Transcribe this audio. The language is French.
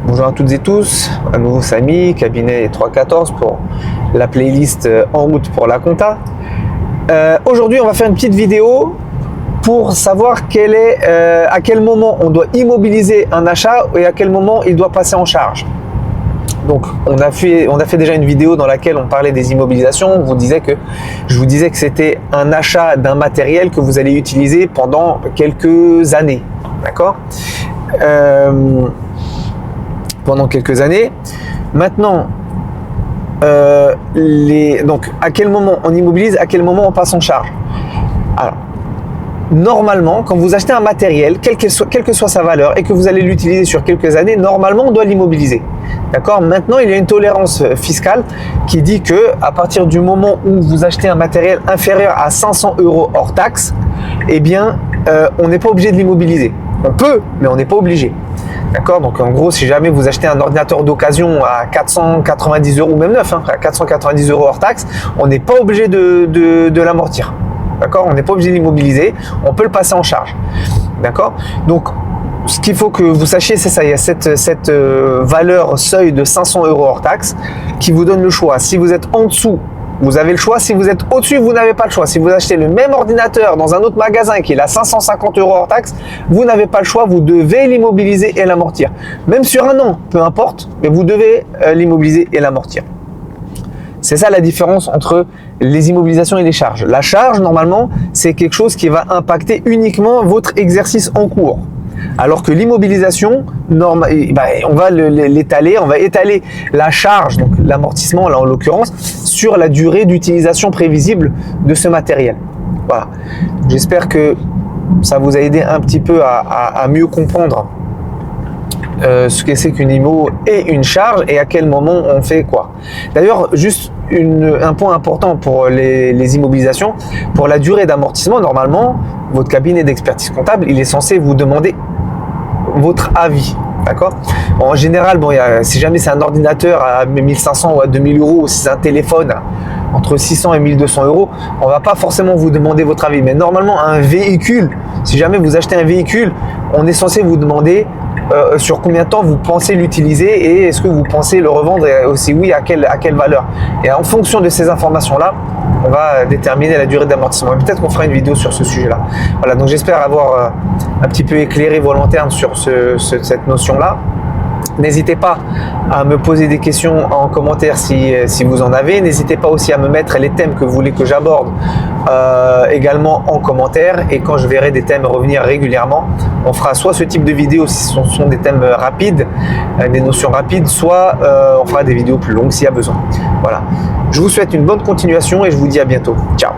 Bonjour à toutes et tous, à nouveau Samy, cabinet 314 pour la playlist En route pour la compta. Aujourd'hui on va faire une petite vidéo pour savoir à quel moment on doit immobiliser un achat et à quel moment il doit passer en charge. Donc on a fait déjà une vidéo dans laquelle on parlait des immobilisations. Je vous disais que c'était un achat d'un matériel que vous allez utiliser pendant quelques années, d'accord, pendant quelques années. Maintenant, donc à quel moment on immobilise, à quel moment on passe en charge. Alors, normalement, quand vous achetez un matériel, quelle que soit sa valeur, et que vous allez l'utiliser sur quelques années, normalement, on doit l'immobiliser. D'accord ? Maintenant, il y a une tolérance fiscale qui dit que à partir du moment où vous achetez un matériel inférieur à 500 € hors taxe, eh bien, on n'est pas obligé de l'immobiliser. On peut, mais on n'est pas obligé. D'accord ? Donc, en gros, si jamais vous achetez un ordinateur d'occasion à 490 € ou même neuf, à 490 € hors taxe, on n'est pas obligé de l'amortir. D'accord ? On n'est pas obligé de l'immobiliser, on peut le passer en charge. D'accord ? Donc, ce qu'il faut que vous sachiez, c'est ça, il y a cette valeur seuil de 500 € hors taxe qui vous donne le choix. Si vous êtes en dessous, vous avez le choix. Si vous êtes au-dessus, vous n'avez pas le choix. Si vous achetez le même ordinateur dans un autre magasin qui est à 550 € hors taxe, vous n'avez pas le choix, vous devez l'immobiliser et l'amortir. Même sur un an, peu importe, mais vous devez l'immobiliser et l'amortir. C'est ça la différence entre les immobilisations et les charges. La charge, normalement, c'est quelque chose qui va impacter uniquement votre exercice en cours. Alors que l'immobilisation, on va l'étaler, on va étaler la charge, donc l'amortissement là en l'occurrence, sur la durée d'utilisation prévisible de ce matériel. Voilà. J'espère que ça vous a aidé un petit peu à mieux comprendre ce que c'est qu'une IMO et une charge et à quel moment on fait quoi. D'ailleurs, juste un point important pour les immobilisations, pour la durée d'amortissement, normalement, votre cabinet d'expertise comptable, il est censé vous demander votre avis. D'accord ? En général, si jamais c'est un ordinateur à 1500 ou à 2000 €, ou si c'est un téléphone entre 600 et 1200 €, on va pas forcément vous demander votre avis. Mais normalement, un véhicule, si jamais vous achetez un véhicule, on est censé vous demander sur combien de temps vous pensez l'utiliser et est-ce que vous pensez le revendre et aussi oui, à quelle valeur. Et en fonction de ces informations-là, on va déterminer la durée d'amortissement. Et peut-être qu'on fera une vidéo sur ce sujet-là. Voilà, donc j'espère avoir un petit peu éclairé vos lanternes sur cette notion-là. N'hésitez pas à me poser des questions en commentaire si vous en avez. N'hésitez pas aussi à me mettre les thèmes que vous voulez que j'aborde également en commentaire. Et quand je verrai des thèmes revenir régulièrement, on fera soit ce type de vidéo si ce sont des thèmes rapides, des notions rapides, soit on fera des vidéos plus longues s'il y a besoin. Voilà. Je vous souhaite une bonne continuation et je vous dis à bientôt. Ciao.